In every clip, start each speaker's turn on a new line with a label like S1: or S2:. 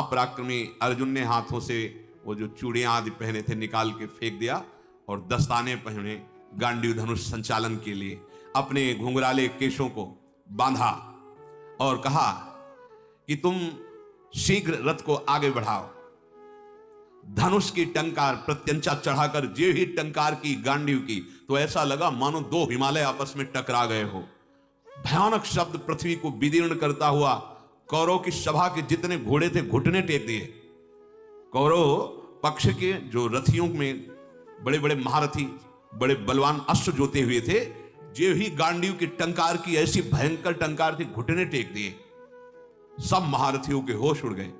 S1: पराक्रमी अर्जुन ने हाथों से वो जो चूड़ियां आदि पहने थे निकाल के फेंक दिया और दस्ताने पहने गांडीव धनुष संचालन के लिए अपने घुंघराले केशों को बांधा और कहा कि तुम शीघ्र रथ को आगे बढ़ाओ। धनुष की टंकार प्रत्यंचा चढ़ाकर जे ही टंकार की गांडीव की तो ऐसा लगा मानो दो हिमालय आपस में टकरा गए हो। भयानक शब्द पृथ्वी को विदीर्ण करता हुआ कौरव की सभा के जितने घोड़े थे घुटने टेक दिए। कौरव पक्ष के जो रथियों में बड़े बड़े महारथी बड़े बलवान अश्व जोते हुए थे, जे ही गांडीव की टंकार की ऐसी भयंकर टंकार थी, घुटने टेक दिए। सब महारथियों के होश उड़ गए।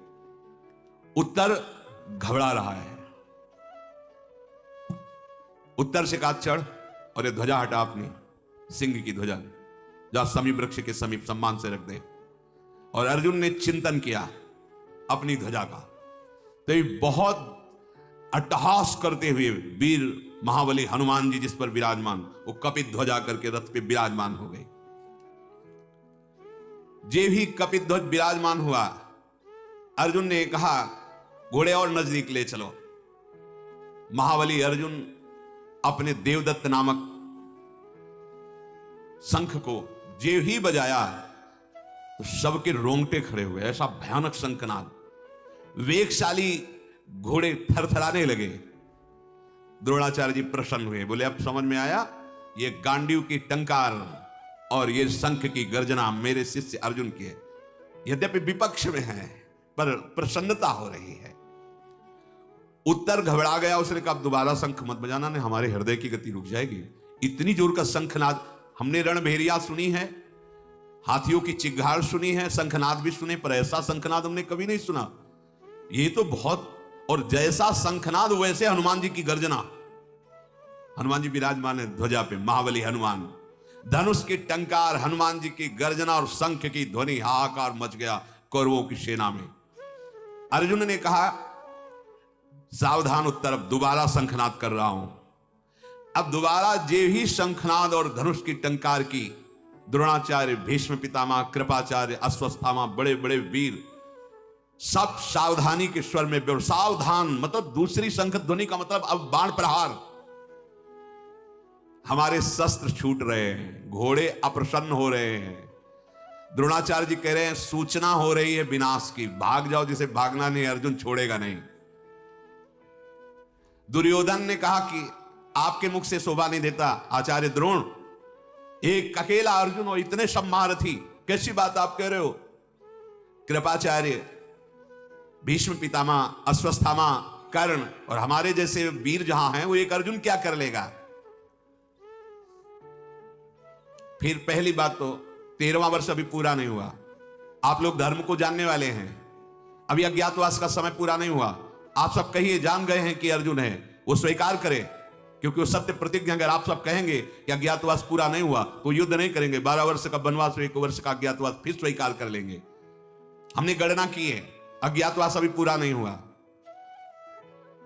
S1: उत्तर घबरा रहा है। उत्तर से कहा चढ़ और ये ध्वजा हटा अपनी सिंह की ध्वजा, जा समी वृक्ष के समीप सम्मान से रख दे। और अर्जुन ने चिंतन किया अपनी ध्वजा का, तो ये बहुत अट्टहास करते हुए वीर महाबली हनुमान जी जिस पर विराजमान, वो कपित ध्वजा करके रथ पे विराजमान हो गए। जे भी कपित ध्वज विराजमान हुआ, अर्जुन ने कहा घोड़े और नजदीक ले चलो। महाबली अर्जुन अपने देवदत्त नामक शंख को जे ही बजाया तो सबके रोंगटे खड़े हुए। ऐसा भयानक शंखनाद, वेगशाली घोड़े थरथराने लगे। द्रोणाचार्य जी प्रसन्न हुए, बोले अब समझ में आया, ये गांडीव की टंकार और ये शंख की गर्जना मेरे शिष्य अर्जुन की है। यद्यपि विपक्ष में है पर प्रसन्नता हो रही है। उत्तर घबरा गया, उसने कहा दोबारा शंख मत बजाना, ने हमारे हृदय की गति रुक जाएगी। इतनी जोर का शंखनाद, हमने रणभेरिया सुनी है, हाथियों की चिघाड़ सुनी है, शंखनाद भी सुने, पर ऐसा शंखनाद हमने कभी नहीं सुना। ये तो बहुत, और जैसा शंखनाद वैसे हनुमान जी की गर्जना। हनुमान जी विराजमान है ध्वजा पे, महाबली हनुमान, धनुष की टंकार, हनुमान जी की गर्जना और शंख की ध्वनि, हाहाकार मच गया कौरवों की सेना में। अर्जुन ने कहा सावधान उत्तर, अब दोबारा शंखनाद कर रहा हूं। अब दोबारा जे ही शंखनाद और धनुष की टंकार की, द्रोणाचार्य, भीष्म पितामह, कृपाचार्य, अश्वत्थामा, बड़े बड़े वीर सब सावधानी के स्वर में बोल। सावधान मतलब दूसरी शंख ध्वनि का मतलब अब बाण प्रहार। हमारे शस्त्र छूट रहे हैं, घोड़े अप्रसन्न हो रहे हैं। द्रोणाचार्य जी कह रहे हैं सूचना हो रही है विनाश की, भाग जाओ, जिसे भागना नहीं अर्जुन छोड़ेगा नहीं। दुर्योधन ने कहा कि आपके मुख से शोभा नहीं देता आचार्य द्रोण, एक अकेला अर्जुन और इतने सब महारथी, कैसी बात आप कह रहे हो। कृपाचार्य, भीष्म पितामह, अश्वत्थामा, कर्ण और हमारे जैसे वीर जहां हैं, वो एक अर्जुन क्या कर लेगा। फिर पहली बात तो 13वां वर्ष अभी पूरा नहीं हुआ, आप लोग धर्म को जानने वाले हैं, अभी अज्ञातवास का समय पूरा नहीं हुआ। आप सब कहिए जान गए हैं कि अर्जुन है, वो स्वीकार करें, क्योंकि वो सत्य प्रतिज्ञा। अगर आप सब कहेंगे कि अज्ञातवास पूरा नहीं हुआ तो युद्ध नहीं करेंगे, 12 वर्ष का वनवास, 1 वर्ष का अज्ञातवास फिर स्वीकार कर लेंगे। हमने गणना की है, अज्ञातवास अभी पूरा नहीं हुआ।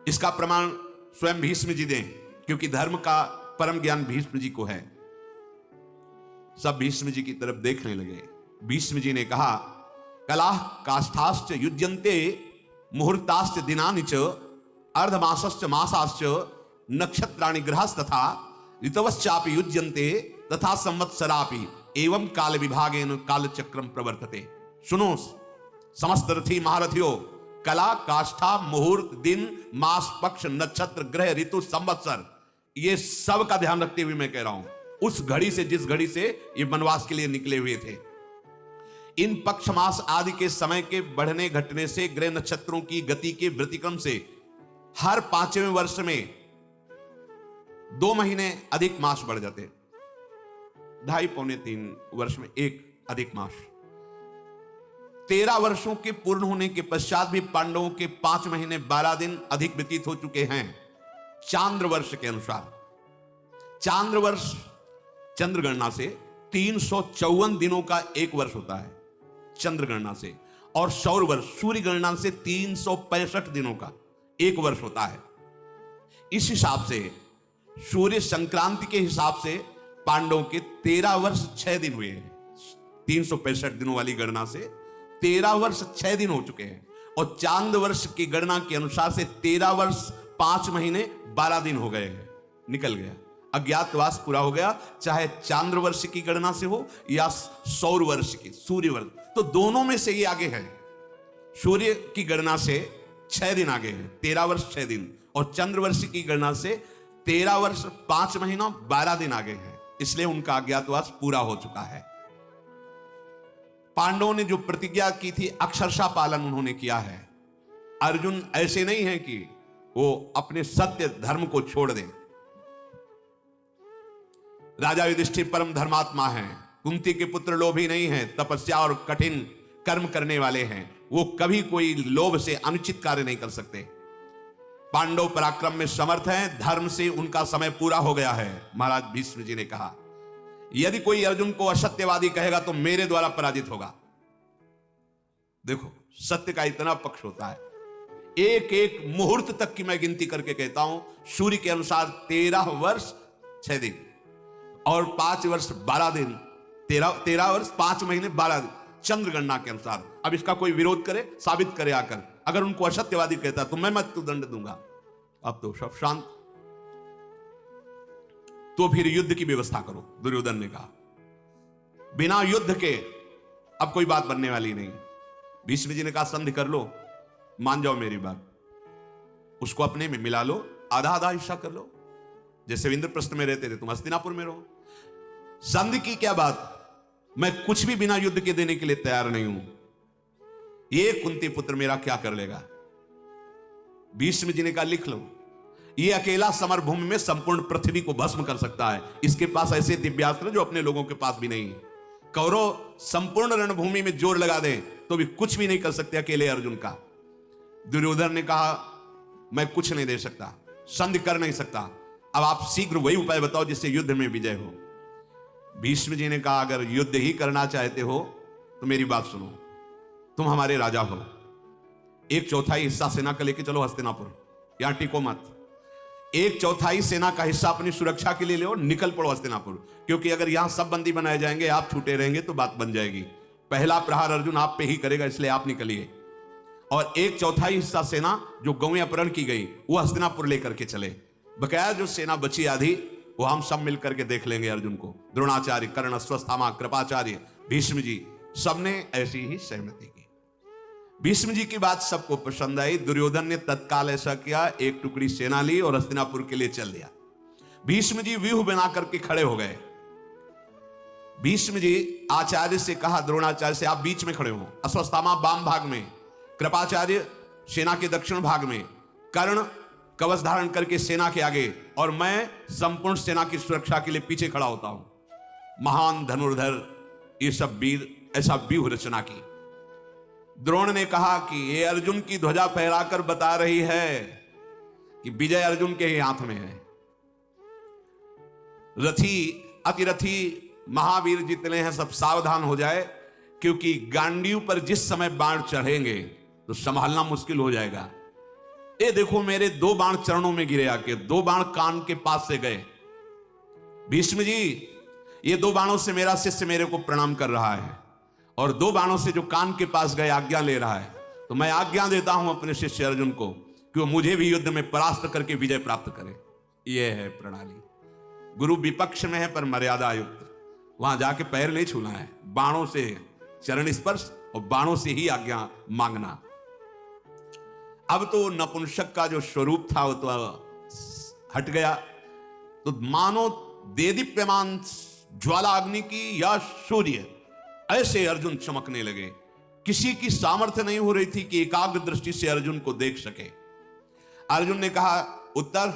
S1: इसका प्रमाण स्वयं भीष्म जी दें, क्योंकि धर्म का परम ज्ञान भीष्म जी को है। सब भीष्म जी की तरफ देखने लगे। भीष्म जी ने कहा कलाह काष्ठाश्च युज्यन्ते मुहूर्ताश्च दिनानि च अर्धमासश्च मासाश्च नक्षत्राणि ग्रहस्तथा ऋतवश्चापि युज्यन्ते तथा संवत्सरापि एवं काल विभागेन कालचक्रम प्रवर्तते। सुनो समस्त रथी महारथियों, कला, काष्ठा, मुहूर्त, दिन, मास, पक्ष, नक्षत्र, ग्रह, ऋतु, संवत्सर, ये सब का ध्यान रखते हुए मैं कह रहा हूं, उस घड़ी से जिस घड़ी से ये वनवास के लिए निकले हुए थे, इन पक्ष मास आदि के समय के बढ़ने घटने से, ग्रह नक्षत्रों की गति के व्यतिक्रम से हर 5वें वर्ष में 2 महीने अधिक मास बढ़ जाते, 2.5 पौने 3 वर्ष में 1 अधिक मास। 13 वर्षों के पूर्ण होने के पश्चात भी पांडवों के 5 महीने 12 दिन अधिक व्यतीत हो चुके हैं चांद्र वर्ष के अनुसार। चांद्र वर्ष चंद्र गणना से 354 दिनों का एक वर्ष होता है चंद्र गणना से, और सौर वर्ष सूर्य गणना से 365 दिनों का एक वर्ष होता है। इस हिसाब से सूर्य संक्रांति के हिसाब से पांडवों के 13 वर्ष 6 दिन हुए हैं। 365 दिनों वाली गणना से 13 वर्ष 6 दिन हो चुके हैं। और चांद वर्ष की गणना के अनुसार से 13 वर्ष 5 महीने 12 दिन हो गए हैं, निकल गया। अज्ञातवास पूरा हो गया, चाहे चांद्र वर्ष की गणना से हो या सौर वर्ष की, सूर्य वर्ष, तो दोनों में से ये आगे है। सूर्य की गणना से 6 दिन आगे है, 13 वर्ष 6 दिन, और चंद्र वर्ष की गणना से 13 वर्ष 5 महीना 12 दिन आगे है, इसलिए उनका अज्ञातवास पूरा हो चुका है। पांडवों ने जो प्रतिज्ञा की थी अक्षरशः पालन उन्होंने किया है। अर्जुन ऐसे नहीं है कि वो अपने सत्य धर्म को छोड़ दें। राजा युधिष्ठिर परम धर्मात्मा हैं, कुंती के पुत्र लोभी नहीं हैं, तपस्या और कठिन कर्म करने वाले हैं, वो कभी कोई लोभ से अनुचित कार्य नहीं कर सकते। पांडव पराक्रम में समर्थ हैं, धर्म से उनका समय पूरा हो गया है। महाराज भीष्म जी ने कहा यदि कोई अर्जुन को असत्यवादी कहेगा तो मेरे द्वारा पराजित होगा। देखो सत्य का इतना पक्ष होता है, एक एक मुहूर्त तक की मैं गिनती करके कहता हूं। सूर्य के अनुसार 13 वर्ष 6 दिन और 5 वर्ष 12 दिन, 13 वर्ष 5 महीने 12 दिन चंद्र गणना के अनुसार। अब इसका कोई विरोध करे, साबित करे आकर, अगर उनको असत्यवादी कहता तो मैं मृत्युदंड दूंगा। अब तो सब शांत। तो फिर युद्ध की व्यवस्था करो, दुर्योधन ने कहा। बिना युद्ध के अब कोई बात बनने वाली नहीं। भीष्म जी ने कहा संधि कर लो, मान जाओ मेरी बात, उसको अपने में मिला लो, आधा आधा हिस्सा कर लो। जैसे इंद्रप्रस्थ में रहते थे तुम हस्तिनापुर में रहो। संधि की क्या बात, मैं कुछ भी बिना युद्ध के देने के लिए तैयार नहीं हूं। ये कुंती पुत्र मेरा क्या कर लेगा। भीष्म जी ने कहा लिख लो, ये अकेला समरभूमि में संपूर्ण पृथ्वी को भस्म कर सकता है। इसके पास ऐसे दिव्यास्त्र जो अपने लोगों के पास भी नहीं है। कौरव संपूर्ण रणभूमि में जोर लगा दें तो भी कुछ भी नहीं कर सकते अकेले अर्जुन का। दुर्योधन ने कहा मैं कुछ नहीं दे सकता, संधि कर नहीं सकता, अब आप शीघ्र वही उपाय बताओ जिससे युद्ध में विजय हो। भीष्म जी ने कहा अगर युद्ध ही करना चाहते हो तो मेरी बात सुनो, तुम हमारे राजा हो, 1/4 हिस्सा सेना का लेके चलो हस्तिनापुर, यहां टिको मत। 1/4 सेना का हिस्सा अपनी सुरक्षा के लिए लो, निकल पड़ो हस्तिनापुर, क्योंकि अगर यहां सब बंदी बनाए जाएंगे, आप छूटे रहेंगे तो बात बन जाएगी। पहला प्रहार अर्जुन आप पे ही करेगा, इसलिए आप निकलिए। और 1/4 हिस्सा सेना जो गौएं अपहरण की गई वो हस्तिनापुर लेकर के चले। बकाया जो सेना बची आधी वो हम सब मिलकर के देख लेंगे अर्जुन को। द्रोणाचार्य, कर्ण, अश्वत्थामा, कृपाचार्य, भीष्म जी सबने ऐसी ही सहमति की। भीष्म जी की बात सबको पसंद आई। दुर्योधन ने तत्काल ऐसा किया, एक टुकड़ी सेना ली और हस्तिनापुर के लिए चल दिया। भीष्म जी व्यूह बना करके खड़े हो गए। भीष्म जी आचार्य से कहा, द्रोणाचार्य से आप बीच में खड़े हो, अश्वत्थामा वाम भाग में, कृपाचार्य सेना के दक्षिण भाग में, कर्ण कवच धारण करके सेना के आगे, और मैं संपूर्ण सेना की सुरक्षा के लिए पीछे खड़ा होता हूं। महान धनुर्धर ये सब वीर ऐसा व्यूह रचना की। द्रोण ने कहा कि ये अर्जुन की ध्वजा फहराकर बता रही है कि विजय अर्जुन के ही हाथ में है। रथी अतिरथी महावीर जितने हैं सब सावधान हो जाए, क्योंकि गांडीव पर जिस समय बाण चढ़ेंगे तो संभालना मुश्किल हो जाएगा। ये देखो मेरे 2 बाण चरणों में गिरे आके, 2 बाण कान के पास से गए। भीष्म जी ये 2 बाणों से मेरा शिष्य मेरे को प्रणाम कर रहा है, और 2 बाणों से जो कान के पास गए आज्ञा ले रहा है, तो मैं आज्ञा देता हूं अपने शिष्य अर्जुन को कि वो मुझे भी युद्ध में परास्त करके विजय प्राप्त करे। यह है प्रणाली। गुरु विपक्ष में है पर मर्यादा युक्त, वहां जाके पैर नहीं छूना है, बाणों से चरण स्पर्श और बाणों से ही आज्ञा मांगना। अब तो नपुंसक का जो स्वरूप था वो तो हट गया, तो मानो देदीप्यमान ज्वाला अग्नि की या सूर्य ऐसे अर्जुन चमकने लगे। किसी की सामर्थ्य नहीं हो रही थी कि एकाग्र दृष्टि से अर्जुन को देख सके। अर्जुन ने कहा उत्तर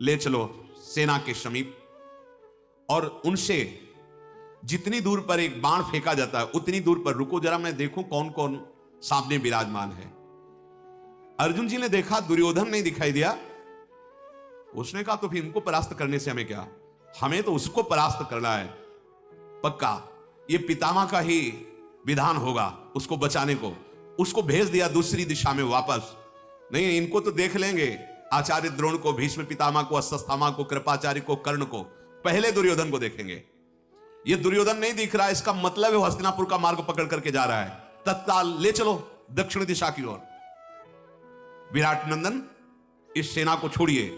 S1: ले चलो सेना के समीप, और उनसे जितनी दूर पर एक बाण फेंका जाता है उतनी दूर पर रुको, जरा मैं देखूं कौन कौन सामने विराजमान है। अर्जुन जी ने देखा दुर्योधन नहीं दिखाई दिया। उसने कहा तो फिर इनको परास्त करने से हमें क्या, हमें तो उसको परास्त करना है पक्का, ये पितामह का ही विधान होगा उसको बचाने को। उसको भेज दिया दूसरी दिशा में वापस। नहीं इनको तो देख लेंगे, आचार्य द्रोण को, भीष्म पितामह को, अश्वत्थामा को, कृपाचार्य को, कर्ण को, पहले दुर्योधन को देखेंगे। ये दुर्योधन नहीं दिख रहा है, इसका मतलब है वो हस्तिनापुर का मार्ग पकड़ करके जा रहा है। तत्काल ले चलो दक्षिण दिशा की ओर। विराट नंदन, इस सेना को छोड़िए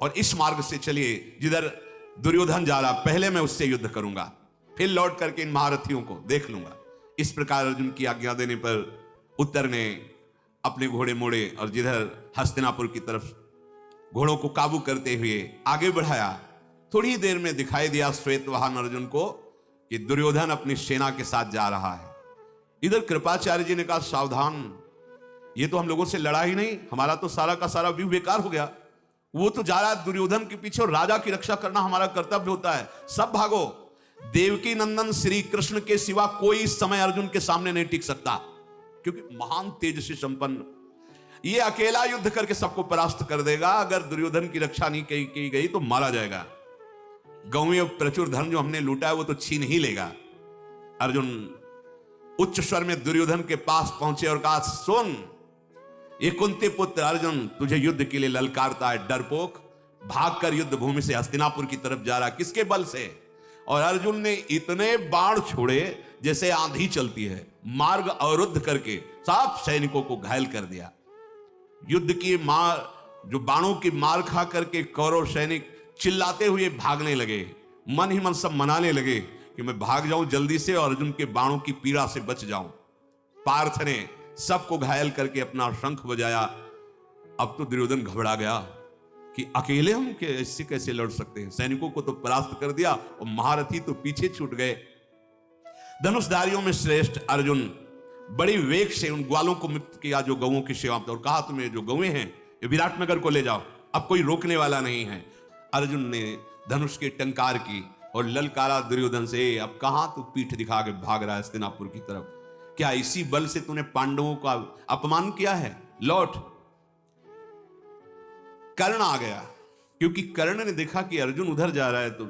S1: और इस मार्ग से चलिए जिधर दुर्योधन जा रहा, पहले मैं उससे युद्ध करूंगा, फिर लौट करके इन महारथियों को देख लूंगा। इस प्रकार अर्जुन की आज्ञा देने पर उत्तर ने अपने घोड़े मोड़े और जिधर हस्तिनापुर की तरफ घोड़ों को काबू करते हुए आगे बढ़ाया। थोड़ी देर में दिखाई दिया श्वेतवाहन अर्जुन को कि दुर्योधन अपनी सेना के साथ जा रहा है। इधर कृपाचार्य जी ने कहा, सावधान, ये तो हम लोगों से लड़ा ही नहीं, हमारा तो सारा का सारा व्यू बेकार हो गया। वो तो जा रहा है दुर्योधन के पीछे और राजा की रक्षा करना हमारा कर्तव्य होता है, सब भागो। देवकी नंदन श्री कृष्ण के सिवा कोई इस समय अर्जुन के सामने नहीं टिक सकता, क्योंकि महान तेज से संपन्न ये अकेला युद्ध करके सबको परास्त कर देगा। अगर दुर्योधन की रक्षा नहीं की गई तो मारा जाएगा। गौवें और प्रचुर धन जो हमने लूटा है वो तो छीन ही लेगा। अर्जुन उच्च स्वर में दुर्योधन के पास पहुंचे और कहा, सुन, ये कुंती पुत्र अर्जुन तुझे युद्ध के लिए ललकारता है, डरपोक, भागकर युद्ध भूमि से हस्तिनापुर की तरफ जा रहा, किसके बल से? और अर्जुन ने इतने बाण छोड़े जैसे आंधी चलती है, मार्ग अवरुद्ध करके सब सैनिकों को घायल कर दिया। युद्ध की मार, जो बाणों की मार खा करके कौरव सैनिक चिल्लाते हुए भागने लगे, मन ही मन सब मनाने लगे कि मैं भाग जाऊं जल्दी से और अर्जुन के बाणों की पीड़ा से बच जाऊं। पार्थ ने सबको घायल करके अपना शंख बजाया। अब तो दुर्योधन घबरा गया कि अकेले हम इससे कैसे लड़ सकते हैं, सैनिकों को तो परास्त कर दिया और महारथी तो पीछे छूट गए। धनुषधारियों में श्रेष्ठ अर्जुन बड़ी वेग से उन ग्वालों को मुक्त किया जो गौओं की सेवा में, और कहा, तुम्हें जो गौएं हैं ये विराटनगर को ले जाओ, अब कोई रोकने वाला नहीं है। अर्जुन ने धनुष की टंकार की और ललकारा दुर्योधन से, अब कहां तू पीठ दिखा के भाग रहा है हस्तिनापुर की तरफ? क्या इसी बल से तूने पांडवों का अपमान किया है? लौट। कर्ण आ गया, क्योंकि कर्ण ने देखा कि अर्जुन उधर जा रहा है। तो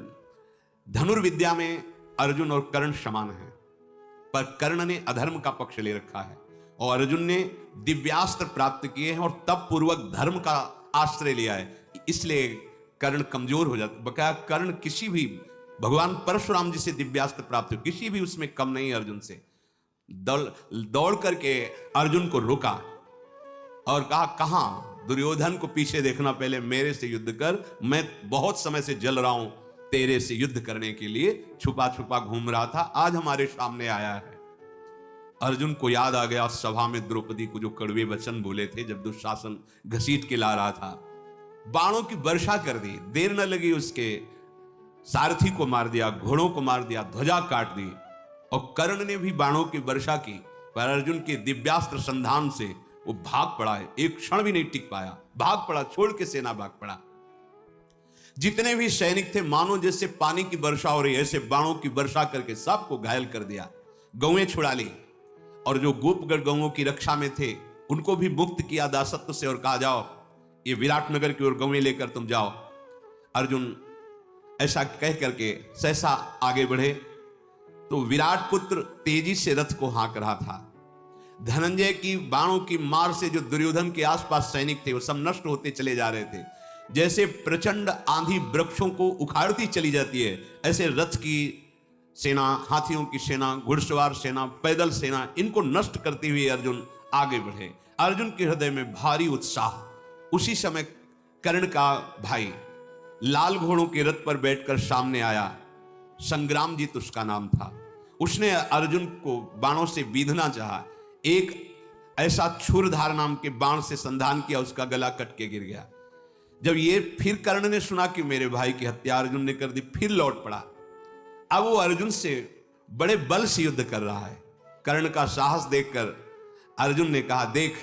S1: धनुर्विद्या में अर्जुन और कर्ण समान है, पर कर्ण ने अधर्म का पक्ष ले रखा है और अर्जुन ने दिव्यास्त्र प्राप्त किए हैं और तब पूर्वक धर्म का आश्रय लिया है, इसलिए कर्ण कमजोर हो जाता। बकाया कर्ण किसी भी, भगवान परशुराम जी से दिव्यास्त्र प्राप्त हो, किसी भी उसमें कम नहीं अर्जुन से। दौड़ करके अर्जुन को रोका और कहा, कहां? दुर्योधन को पीछे देखना, पहले मेरे से युद्ध कर, मैं बहुत समय से जल रहा हूं तेरे से युद्ध करने के लिए, छुपा छुपा घूम रहा था, आज हमारे सामने आया है। अर्जुन को याद आ गया सभा में द्रौपदी को जो कड़वे वचन बोले थे जब दुशासन घसीट के ला रहा था। बाणों की वर्षा कर दी, देर न लगी, उसके सारथी को मार दिया, घोड़ों को मार दिया, ध्वजा काट दी। और कर्ण ने भी बाणों की वर्षा की, पर अर्जुन के दिव्यास्त्र संधान से वो भाग पड़ा है, एक क्षण भी नहीं टिक पाया, भाग पड़ा, छोड़ के सेना भाग पड़ा। जितने भी सैनिक थे मानो जैसे पानी की वर्षा हो रही है, ऐसे बाणों की वर्षा करके सबको घायल कर दिया। गौएं छुड़ा ली और जो गोपगढ़ गौओं की रक्षा में थे उनको भी मुक्त किया दासत्व से और कहा, जाओ ये विराटनगर की ओर गौएं लेकर तुम जाओ। अर्जुन ऐसा कह करके सहसा आगे बढ़े तो विराट पुत्र तेजी से रथ को हाँक रहा था। धनंजय की बाणों की मार से जो दुर्योधन के आसपास सैनिक थे वो सब नष्ट होते चले जा रहे थे। जैसे प्रचंड आंधी वृक्षों को उखाड़ती चली जाती है, ऐसे रथ की सेना, हाथियों की सेना, घुड़सवार सेना, पैदल सेना, इनको नष्ट करते हुए अर्जुन आगे बढ़े। अर्जुन के हृदय में भारी उत्साह। उसी समय कर्ण का भाई लाल घोड़ों के रथ पर बैठकर सामने आया। संग्रामजीत उसका नाम था। उसने अर्जुन को बाणों से बीधना चाहा। एक ऐसा छुरधार नाम के बाण से संधान किया, उसका गला कट के गिर गया। जब ये फिर कर्ण ने सुना कि मेरे भाई की हत्या अर्जुन ने कर दी, फिर लौट पड़ा। अब वो अर्जुन से बड़े बल से युद्ध कर रहा है। कर्ण का साहस देखकर अर्जुन ने कहा, देख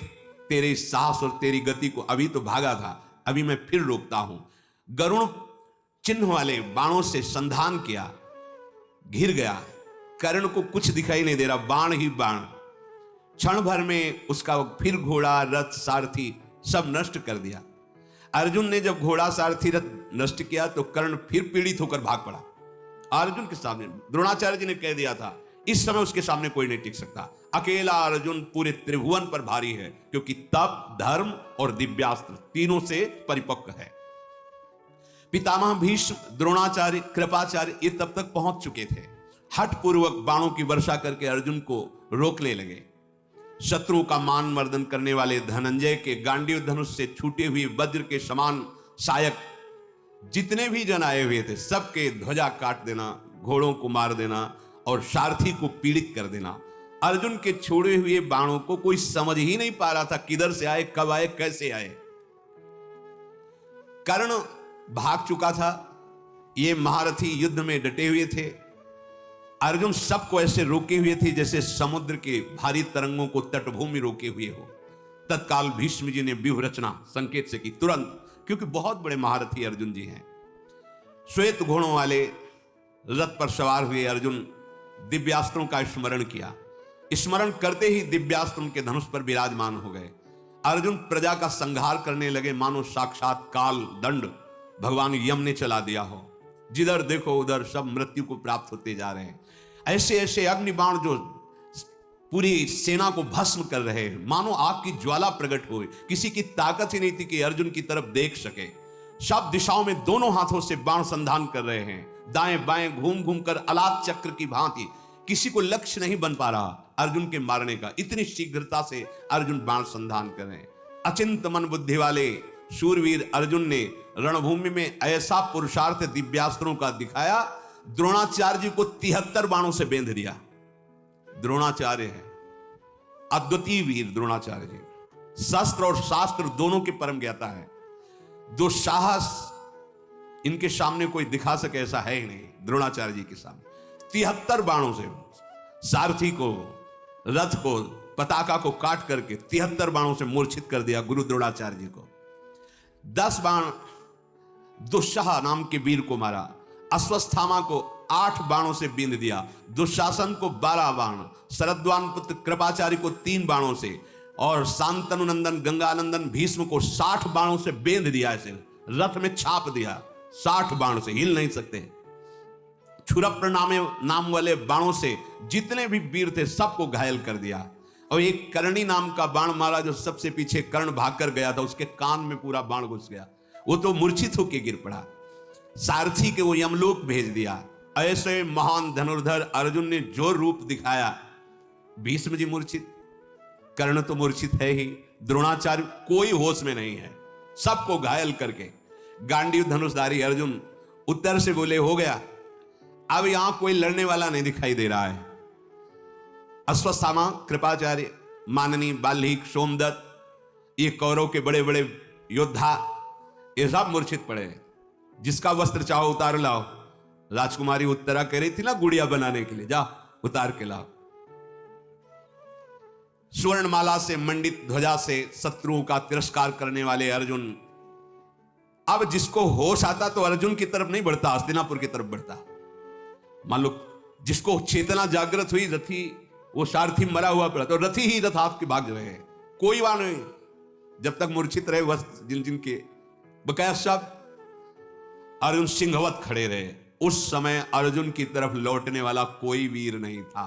S1: तेरे इस साहस और तेरी गति को, अभी तो भागा था, अभी मैं फिर रोकता हूं। गरुण चिन्ह वाले बाणों से संधान किया, घिर गया। कर्ण को कुछ दिखाई नहीं दे रहा, बाण ही बाण। क्षण भर में उसका फिर घोड़ा, रथ, सारथी सब नष्ट कर दिया। अर्जुन ने जब घोड़ा, सारथी, रथ नष्ट किया तो कर्ण फिर पीड़ित होकर भाग पड़ा। अर्जुन के सामने द्रोणाचार्य जी ने कह दिया था, इस समय उसके सामने कोई नहीं टिक सकता। अकेला अर्जुन पूरे त्रिभुवन पर भारी है, क्योंकि तप, धर्म और दिव्यास्त्र तीनों से परिपक्व है। पितामह भीष्म, द्रोणाचार्य, कृपाचार्य ये तब तक पहुंच चुके थे। हठ पूर्वक बाणों की वर्षा करके अर्जुन को रोकने लगे। शत्रु का मान मर्दन करने वाले धनंजय के गांडीव धनुष से छूटे हुए वज्र के समान सायक जितने भी जन आए हुए थे सबके ध्वजा काट देना, घोड़ों को मार देना और सारथी को पीड़ित कर देना। अर्जुन के छोड़े हुए बाणों को कोई समझ ही नहीं पा रहा था किधर से आए, कब आए, कैसे आए। कर्ण भाग चुका था, ये महारथी युद्ध में डटे हुए थे। अर्जुन सबको ऐसे रोके हुए थे जैसे समुद्र के भारी तरंगों को तटभूमि रोके हुए हो। तत्काल भीष्म जी ने व्यूह रचना संकेत से की तुरंत, क्योंकि बहुत बड़े महारथी अर्जुन जी हैं। श्वेत घोड़ों वाले रथ पर सवार हुए अर्जुन दिव्यास्त्रों का स्मरण किया। स्मरण करते ही दिव्यास्त्र उनके धनुष पर विराजमान हो गए। अर्जुन प्रजा का संहार करने लगे, मानो साक्षात काल दंड भगवान यम ने चला दिया हो। जिधर देखो उधर सब मृत्यु को प्राप्त होते जा रहे हैं। ऐसे ऐसे अग्निबाण जो पूरी सेना को भस्म कर रहे हैं, मानो आग की ज्वाला प्रकट हो। किसी की ताकत ही नहीं थी कि अर्जुन की तरफ देख सके। सब दिशाओं में दोनों हाथों से बाण संधान कर रहे हैं, दाएं बाएं घूम घूम कर अलात चक्र की भांति। किसी को लक्ष्य नहीं बन पा रहा अर्जुन के मारने का, इतनी शीघ्रता से अर्जुन बाण संधान कर रहे हैं। अचिंत मन बुद्धि वाले शूरवीर अर्जुन ने रणभूमि में ऐसा पुरुषार्थ दिव्यास्त्रों का दिखाया, द्रोणाचार्य जी को 73 बाणों से बेंध दिया। द्रोणाचार्य है अद्वितीय वीर, द्रोणाचार्य जी शस्त्र और शास्त्र दोनों के परम ज्ञाता है। जो साहस इनके सामने कोई दिखा सके ऐसा है ही नहीं द्रोणाचार्य जी के सामने। 73 बाणों से सारथी को, रथ को, पताका को काट करके 73 बाणों से मूर्छित कर दिया गुरु द्रोणाचार्य जी को। 10 बाण दुस्सह नाम के वीर को मारा। अश्वस्थामा को 8 बाणों से बींध दिया। दुशासन को 12 बाण, शरद्वान पुत्र कृपाचार्य को 3 बाणों से, और शांतनु नंदन गंगानंदन भीष्म को 60 बाणों से बेंध दिया। ऐसे रथ में छाप दिया 60 बाण से, हिल नहीं सकते। क्षुरप्र नाम वाले बाणों से जितने भी वीर थे सबको घायल कर दिया। और एक कर्णी नाम का बाण मारा, जो सबसे पीछे कर्ण भागकर गया था, उसके कान में पूरा बाण घुस गया, वो तो मूर्छित होकर गिर पड़ा। सारथी के वो यमलोक भेज दिया। ऐसे महान धनुर्धर अर्जुन ने जो रूप दिखाया, भीष्म जी मूर्छित, कर्ण तो मूर्छित है ही, द्रोणाचार्य कोई होश में नहीं है, सबको घायल करके। गांडीव धनुषधारी अर्जुन उत्तर से बोले हो गया, अब यहां कोई लड़ने वाला नहीं दिखाई दे रहा है। अश्वस्थामा, कृपाचार्य, माननी, बाल्मीकि, सोमदत्त, ये कौरव के बड़े बड़े योद्धा, ये सब मूर्छित पड़े। जिसका वस्त्र चाहो उतार लाओ। राजकुमारी उत्तरा कह रही थी ना गुड़िया बनाने के लिए, जा उतार के लाओ। स्वर्णमाला से मंडित ध्वजा से शत्रुओं का तिरस्कार करने वाले अर्जुन, अब जिसको होश आता तो अर्जुन की तरफ नहीं बढ़ता, हस्तिनापुर की तरफ बढ़ता। मान लो जिसको चेतना जागृत हुई, रथी वो सारथी मरा हुआ पड़ा तो रथी ही रथात के भाग रहे हैं, कोई वहां नहीं। जब तक मूर्छित रहे वस्त्र जिन जिन के बकाया सब, अर्जुन सिंहवत खड़े रहे। उस समय अर्जुन की तरफ लौटने वाला कोई वीर नहीं था।